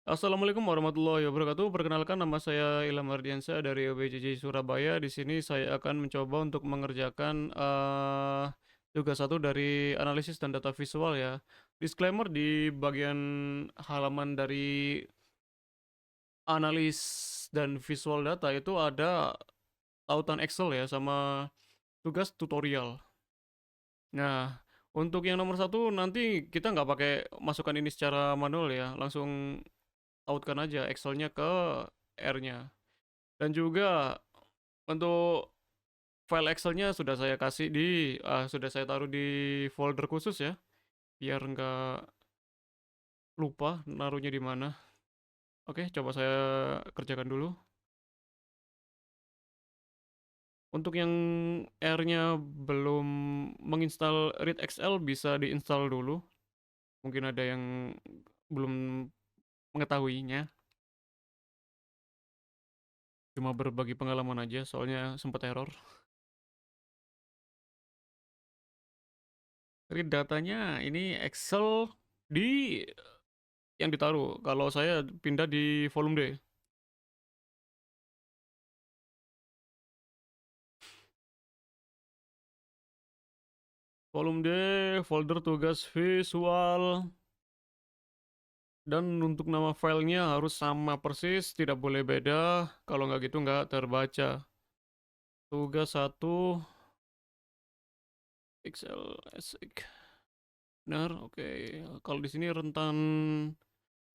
Assalamualaikum warahmatullahi wabarakatuh. Perkenalkan nama saya Ilham Ardiansyah dari OBJJ Surabaya. Di sini saya akan mencoba untuk mengerjakan tugas satu dari analisis dan data visual ya. Disclaimer di bagian halaman dari analis dan visual data itu ada tautan Excel ya sama tugas tutorial. Nah, untuk yang nomor satu nanti kita nggak pakai masukkan ini secara manual ya, langsung outkan aja Excelnya ke R-nya. Dan juga untuk file Excelnya sudah saya kasih sudah saya taruh di folder khusus ya, biar nggak lupa naruhnya di mana. Oke, coba saya kerjakan dulu. Untuk yang R-nya belum menginstal Read Excel bisa diinstal dulu. Mungkin ada yang belum mengetahuinya. Cuma berbagi pengalaman aja, soalnya sempat error. Read datanya ini Excel di yang ditaruh. Kalau saya pindah di volume D. Volume D, folder tugas visual, dan untuk nama filenya harus sama persis, tidak boleh beda. Kalau nggak gitu nggak terbaca. Tugas satu XLSX. Benar, oke. Kalau di sini rentan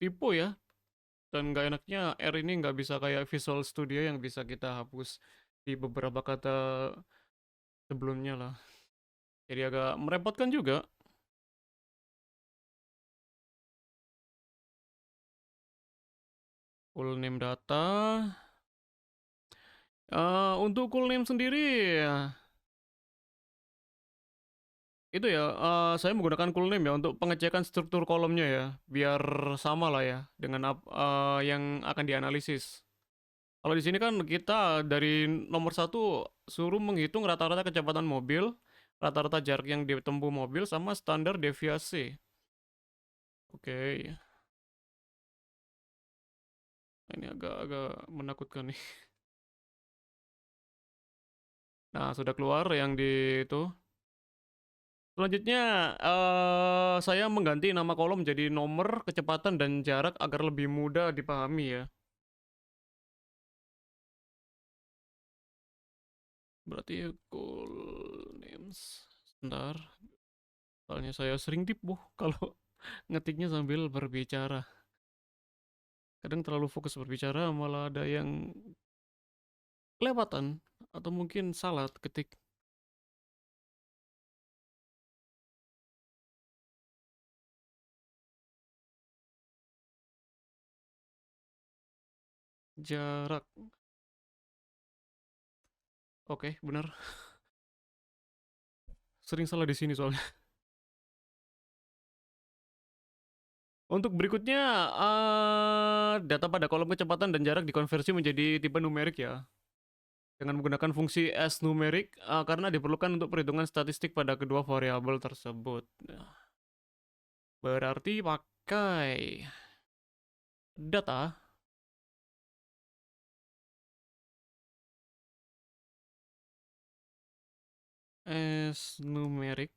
typo ya. Dan nggak enaknya R ini nggak bisa kayak Visual Studio yang bisa kita hapus di beberapa kata sebelumnya lah. Jadi agak merepotkan juga. Full name data. Untuk full name sendiri, itu ya, saya menggunakan cool name ya untuk pengecekan struktur kolomnya ya, biar sama lah ya dengan yang akan dianalisis. Kalau di sini kan kita dari nomor satu suruh menghitung rata-rata kecepatan mobil, rata-rata jarak yang ditempuh mobil, sama standar deviasi. Oke, ini agak-agak menakutkan nih. Nah, sudah keluar yang di itu. Selanjutnya, saya mengganti nama kolom jadi nomor, kecepatan, dan jarak agar lebih mudah dipahami ya. Berarti cool names. Sebentar, soalnya saya sering tipu kalau ngetiknya sambil berbicara. Kadang terlalu fokus berbicara malah ada yang kelewatan atau mungkin salah ketik. Jarak. Oke, benar. Sering salah di sini soalnya. Untuk berikutnya, data pada kolom kecepatan dan jarak dikonversi menjadi tipe numerik ya. Dengan menggunakan fungsi S-numerik, karena diperlukan untuk perhitungan statistik pada kedua variabel tersebut. Nah, berarti pakai data S-numerik.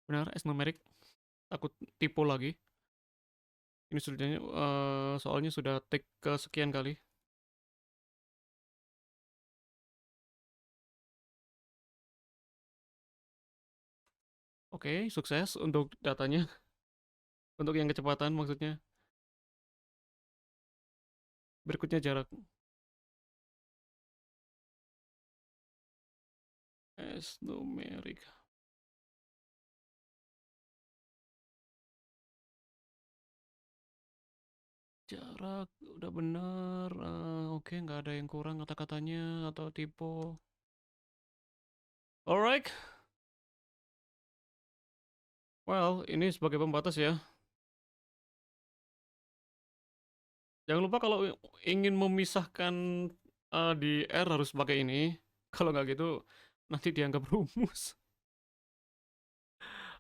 Benar, S-numerik. Takut tipu lagi. Ini sudahnya, soalnya sudah take kesekian kali. Oke, sukses untuk datanya. Untuk yang kecepatan maksudnya. Berikutnya jarak. S-numerik. Jarak udah bener. Oke, nggak ada yang kurang kata-katanya atau tipe. Alright. Well, ini sebagai pembatas ya. Jangan lupa kalau ingin memisahkan di R harus pakai ini. Kalau nggak gitu nanti dianggap rumus.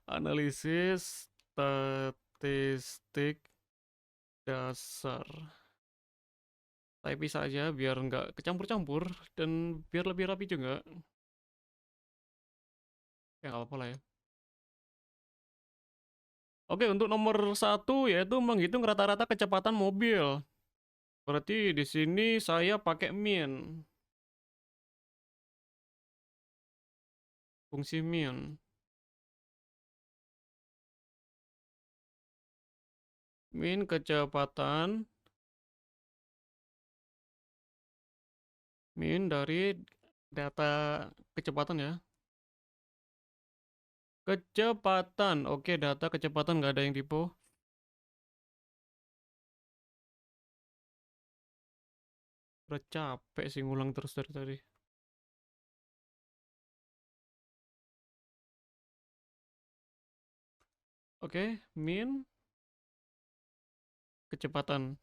Analisis data. statistik dasar. Saya pisah aja biar nggak kecampur-campur dan biar lebih rapi juga. Ya nggak apa-apa lah ya. Oke, untuk nomor satu yaitu menghitung rata-rata kecepatan mobil. Berarti di sini saya pakai min, fungsi min. Min kecepatan, min dari data kecepatan ya. Kecepatan, oke data kecepatan nggak ada yang tipe. Udah capek sih ngulang terus dari tadi. Oke, min kecepatan.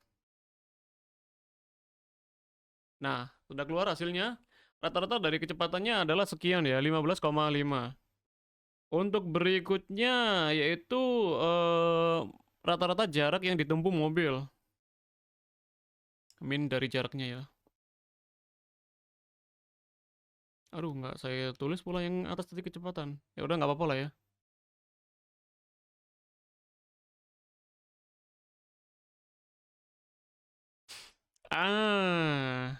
Nah, sudah keluar hasilnya. Rata-rata dari kecepatannya adalah sekian ya, 15,5. Untuk berikutnya yaitu eh, rata-rata jarak yang ditempuh mobil. Min dari jaraknya ya. Aduh, nggak saya tulis pula yang atas tadi kecepatan. Ya udah nggak apa-apa lah ya. Ah,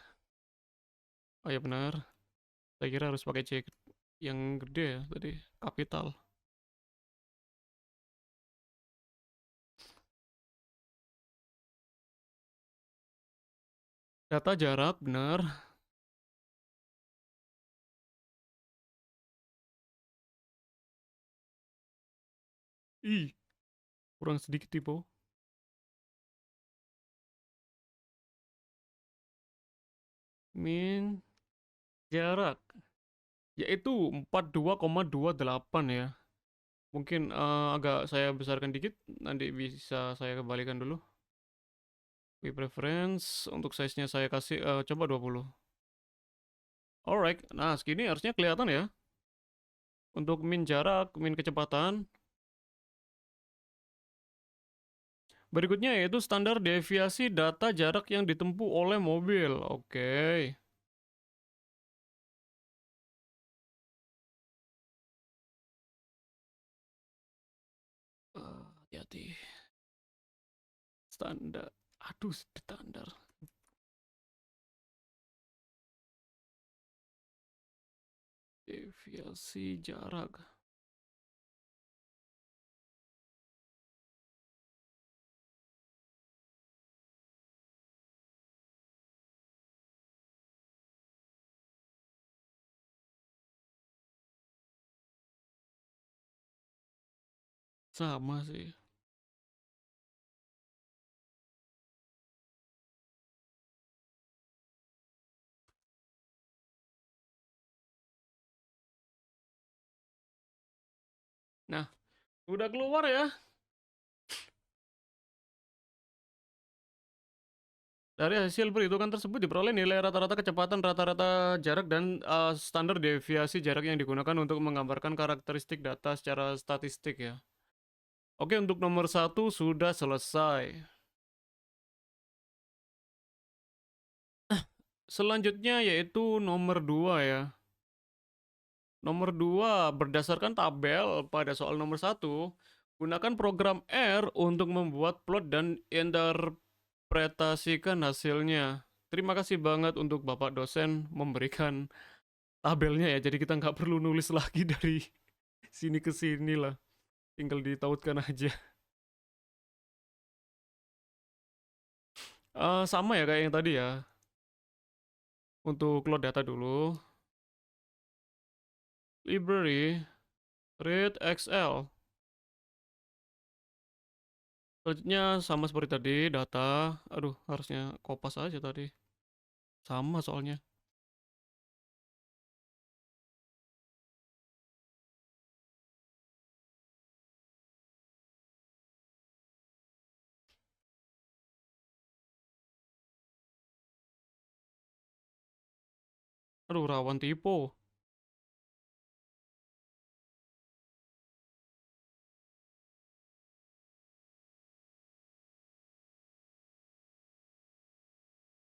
oh ya benar. Saya kira harus pakai C yang gede ya tadi, kapital. Data jarak, benar. Ih, kurang sedikit tipe. Min jarak, yaitu 42,28 ya. Mungkin agak saya besarkan dikit, nanti bisa saya kembalikan dulu. Quick preference, untuk size-nya saya kasih coba 20. Alright, nah segini harusnya kelihatan ya. Untuk min jarak, min kecepatan. Berikutnya yaitu standar deviasi data jarak yang ditempuh oleh mobil. Oke. Hati-hati. Standar. Aduh, standar. Deviasi jarak. Sama sih. Nah, udah keluar ya. Dari hasil perhitungan tersebut diperoleh nilai rata-rata kecepatan, rata-rata jarak, dan standar deviasi jarak yang digunakan untuk menggambarkan karakteristik data secara statistik ya. Oke, untuk nomor satu sudah selesai. Selanjutnya yaitu nomor 2 ya. Nomor 2 berdasarkan tabel pada soal nomor satu, gunakan program R untuk membuat plot dan interpretasikan hasilnya. Terima kasih banget untuk Bapak dosen memberikan tabelnya ya, jadi kita nggak perlu nulis lagi dari sini ke sini lah. Tinggal ditautkan aja. Sama ya kayak yang tadi ya. Untuk load data dulu. Library, read XL. Selanjutnya sama seperti tadi, data. Aduh, harusnya kopas aja tadi. Sama soalnya. Aduh, rawan tipu.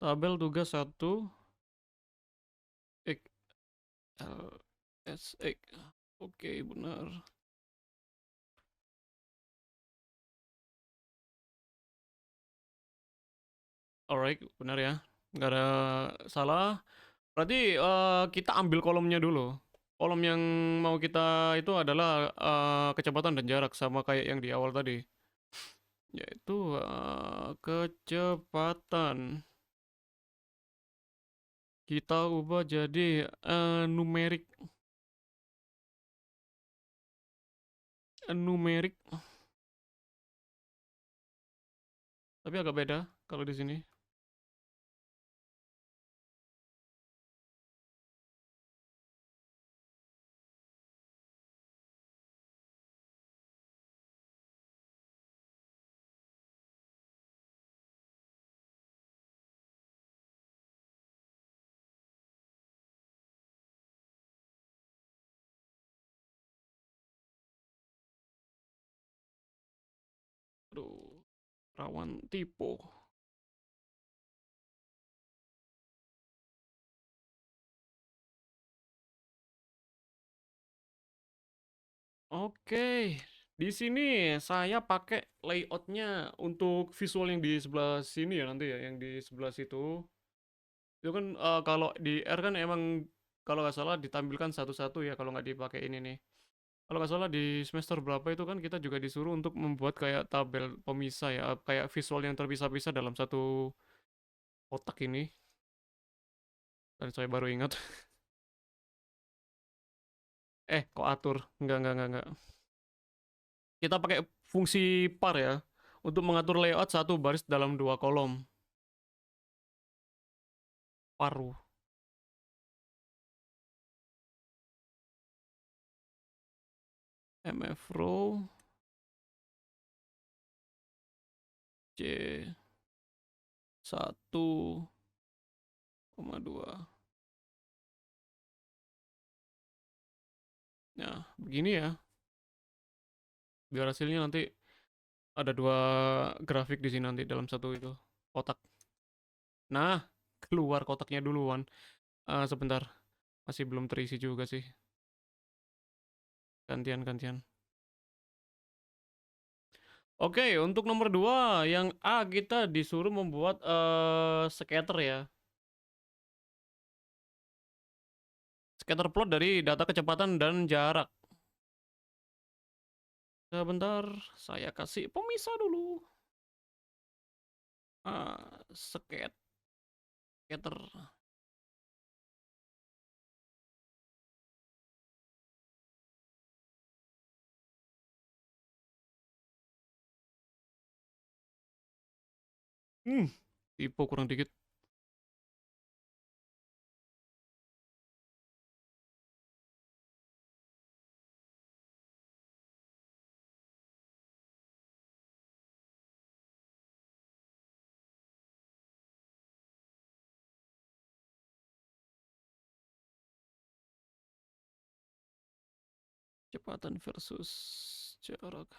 Tabel tugas 1 X L S X. Oke, benar. Alright, benar ya. Nggak ada salah. Berarti kita ambil kolomnya dulu. Kolom yang mau kita itu adalah kecepatan dan jarak sama kayak yang di awal tadi. Yaitu kecepatan. Kita ubah jadi numerik. Numerik. Tapi agak beda kalau di sini. Aduh, rawan tipu. Oke, di sini saya pakai layoutnya untuk visual yang di sebelah sini ya nanti ya, yang di sebelah situ. Itu kan kalau di R kan emang kalau nggak salah ditampilkan satu-satu ya kalau nggak dipakai ini nih. Kalau nggak salah di semester berapa itu kan kita juga disuruh untuk membuat kayak tabel pemisah ya, kayak visual yang terpisah-pisah dalam satu kotak ini. Dan saya baru ingat. Kok atur? Enggak. Kita pakai fungsi par ya, untuk mengatur layout satu baris dalam dua kolom. Paru. MF row C 1,2. Nah, begini ya. Biar hasilnya nanti ada dua grafik di sini nanti dalam satu itu kotak. Nah, keluar kotaknya duluan. Sebentar, masih belum terisi juga sih. Gantian. Oke, untuk nomor 2 yang A kita disuruh membuat scatter ya. Scatter plot dari data kecepatan dan jarak. Sebentar, saya kasih pemisah dulu. Scatter. Tipe kurang dikit. Kecepatan versus jarak.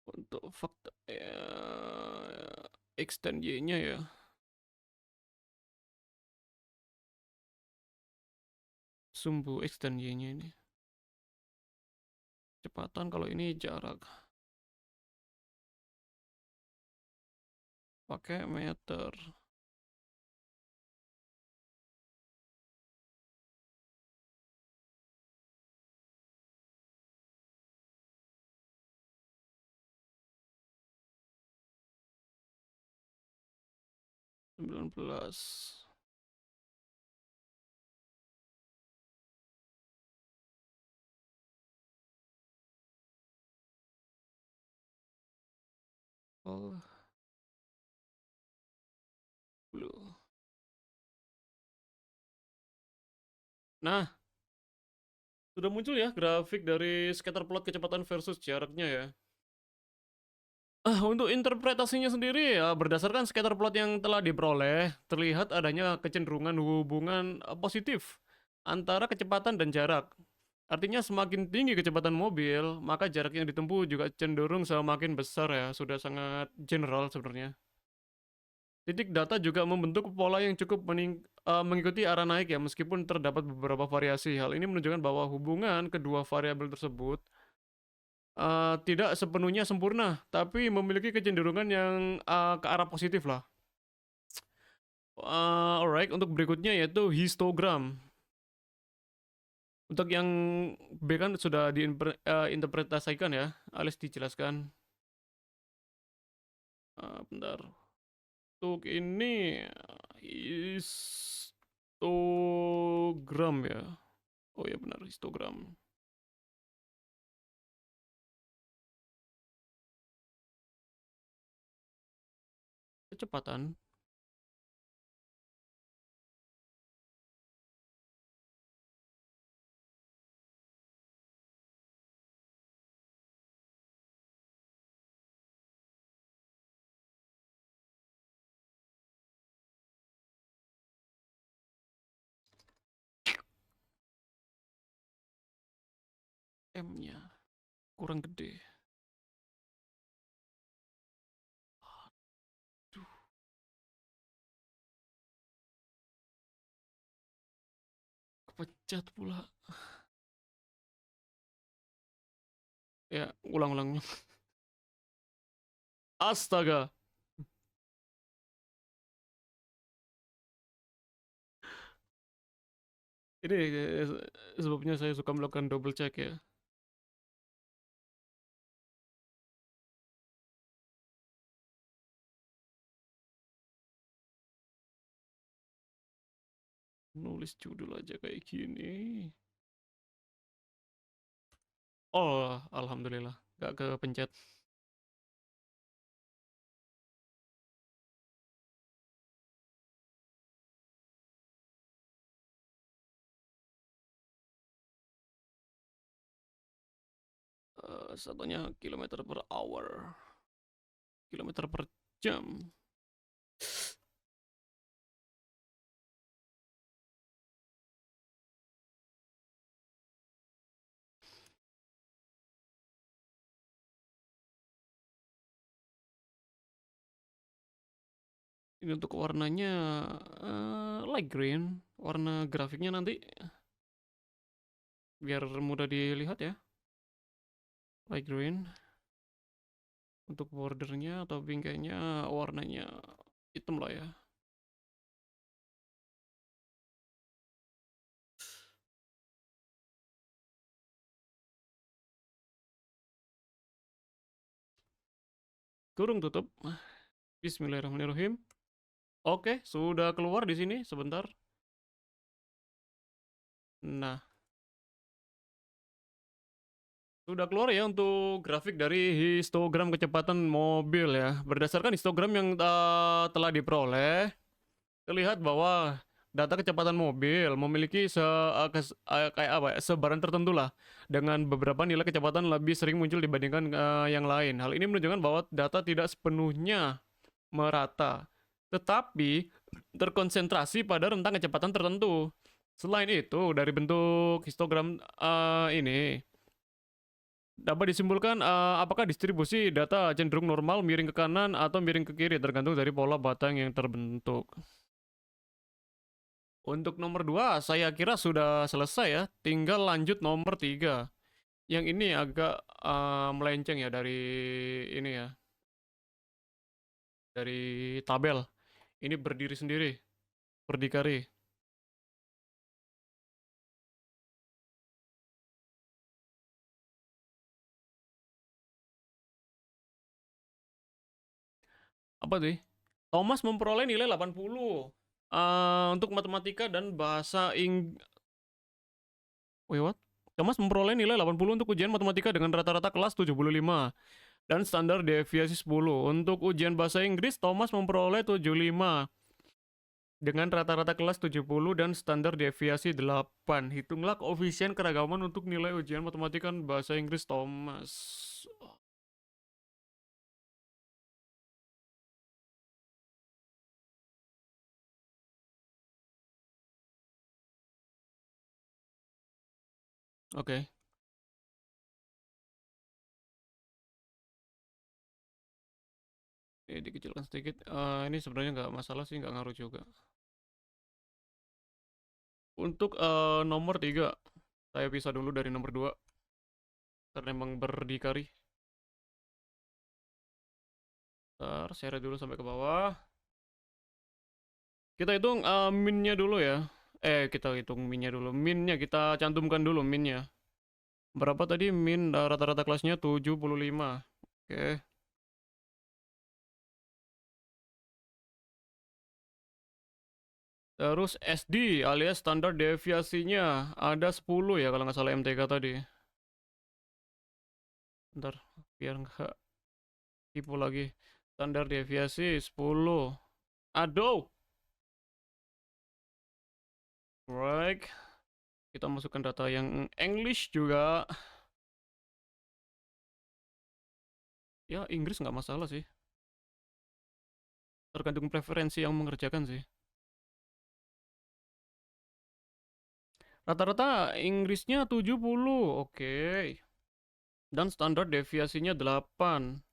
Untuk fakta extend Y-nya ya. Sumbu extend Y-nya ini. Kecepatan kalau ini jarak. Pakai meter. Sembilan belas. Oh, 10. Nah, Sudah muncul ya grafik dari scatter plot kecepatan versus jaraknya ya. Untuk interpretasinya sendiri ya berdasarkan scatter plot yang telah diperoleh, terlihat adanya kecenderungan hubungan positif antara kecepatan dan jarak. Artinya semakin tinggi kecepatan mobil, maka jarak yang ditempuh juga cenderung semakin besar ya, sudah sangat general sebenarnya. Titik data juga membentuk pola yang cukup mengikuti arah naik ya, meskipun terdapat beberapa variasi. Hal ini menunjukkan bahwa hubungan kedua variabel tersebut tidak sepenuhnya sempurna, tapi memiliki kecenderungan yang ke arah positif lah. Alright, untuk berikutnya yaitu histogram. Untuk yang B kan sudah diinterpretasikan ya, alias dijelaskan. Bentar. Untuk ini histogram ya. Oh ya benar, histogram. Kecepatan. M-nya kurang gede. Aduh, kepecat pula. Ya, ulang-ulang. Astaga. Ini sebabnya saya suka melakukan double check ya. Nulis judul aja kayak gini. Oh, alhamdulillah, gak kepencet. Satunya kilometer per hour, kilometer per jam. Ini untuk warnanya light green, warna grafiknya nanti biar mudah dilihat ya. Light green. Untuk bordernya atau bingkainya warnanya hitam lah ya. Kurung tutup. Bismillahirrahmanirrahim. Oke, sudah keluar di sini sebentar. Nah, sudah keluar ya untuk grafik dari histogram kecepatan mobil ya. Berdasarkan histogram yang telah diperoleh, terlihat bahwa data kecepatan mobil memiliki kayak apa ya, sebaran tertentu lah, dengan beberapa nilai kecepatan lebih sering muncul dibandingkan yang lain. Hal ini menunjukkan bahwa data tidak sepenuhnya merata, tetapi terkonsentrasi pada rentang kecepatan tertentu. Selain itu, dari bentuk histogram ini dapat disimpulkan apakah distribusi data cenderung normal, miring ke kanan, atau miring ke kiri, tergantung dari pola batang yang terbentuk. Untuk nomor 2, saya kira sudah selesai ya. Tinggal lanjut nomor 3. Yang ini agak melenceng ya dari ini ya. Dari tabel. Ini berdiri sendiri. Berdikari. Apa sih? Thomas memperoleh nilai 80 untuk matematika dan bahasa Wait, what? Thomas memperoleh nilai 80 untuk ujian matematika dengan rata-rata kelas 75 dan standar deviasi 10. Untuk ujian bahasa Inggris, Thomas memperoleh 75. Dengan rata-rata kelas 70 dan standar deviasi 8. Hitunglah koefisien keragaman untuk nilai ujian matematika bahasa Inggris Thomas. Oke. Ini dikecilkan sedikit. Ini sebenarnya nggak masalah sih, nggak ngaruh juga. Untuk nomor 3, saya pisah dulu dari nomor 2 karena emang berdikari. Ntar share dulu sampai ke bawah. Kita hitung minnya dulu ya. Kita hitung minnya dulu. Minnya kita cantumkan dulu minnya. Berapa tadi min rata-rata kelasnya 75. Oke. Terus SD alias standar deviasinya ada 10 ya kalau nggak salah MTK tadi. Ntar biar nggak tipu lagi. Standar deviasi 10. Aduh. Right. Kita masukkan data yang English juga. Ya Inggris nggak masalah sih. Tergantung preferensi yang mengerjakan sih. Rata-rata Inggrisnya 70. Oke. Dan standar deviasinya 8.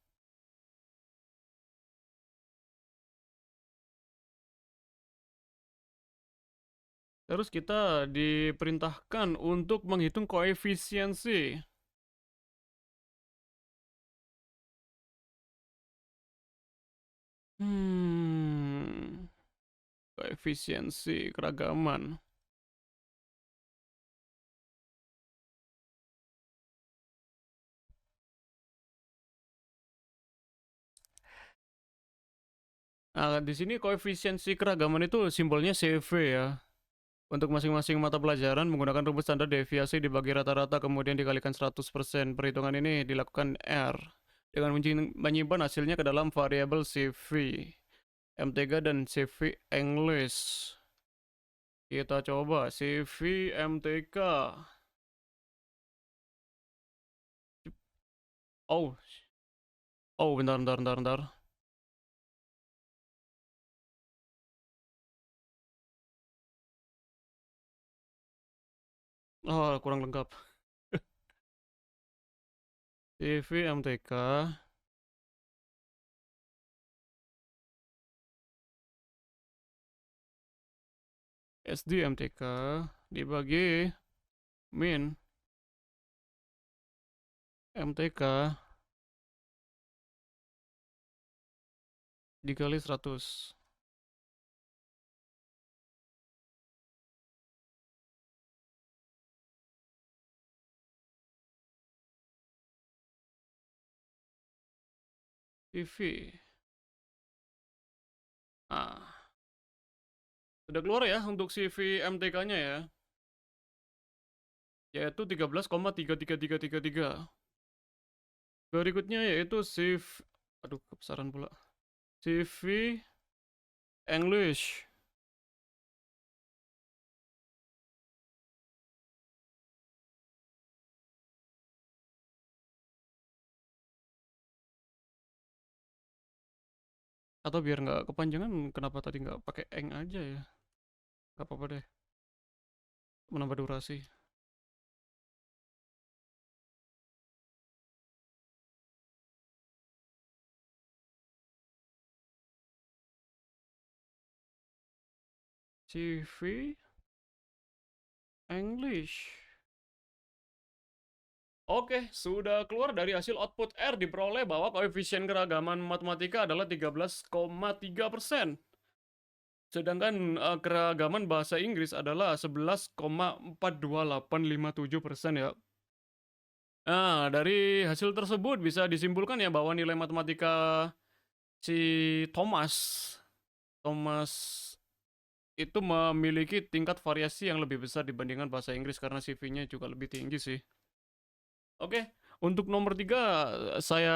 Terus kita diperintahkan untuk menghitung koefisiensi. Koefisiensi keragaman. Nah, di sini koefisiensi keragaman itu simbolnya CV ya. Untuk masing-masing mata pelajaran menggunakan rumus standar deviasi dibagi rata-rata kemudian dikalikan 100%. Perhitungan ini dilakukan R dengan menyimpan hasilnya ke dalam variabel CV, MTK dan CV English. Kita coba CV MTK. Oh, bentar. Oh, kurang lengkap. CV MTK SD MTK dibagi min MTK dikali 100. CV. Sudah keluar ya untuk CV MTK-nya ya. Yaitu 13,33333. Berikutnya yaitu CV, aduh kebesaran pula. CV English. Atau biar nggak kepanjangan, kenapa tadi nggak pakai eng aja ya? Gak apa-apa deh, menambah durasi. CV English. Oke, sudah keluar dari hasil output R diperoleh bahwa koefisien keragaman matematika adalah 13,3%. Sedangkan keragaman bahasa Inggris adalah 11,42857% ya. Nah, dari hasil tersebut bisa disimpulkan ya bahwa nilai matematika si Thomas Thomas itu memiliki tingkat variasi yang lebih besar dibandingkan bahasa Inggris karena CV-nya juga lebih tinggi sih. Oke, untuk nomor 3 saya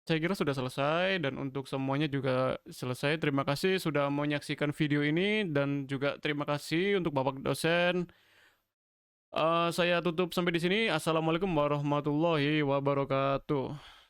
Saya kira sudah selesai dan untuk semuanya juga selesai. Terima kasih sudah menyaksikan video ini dan juga terima kasih untuk Bapak dosen. Saya tutup sampai di sini. Assalamualaikum warahmatullahi wabarakatuh.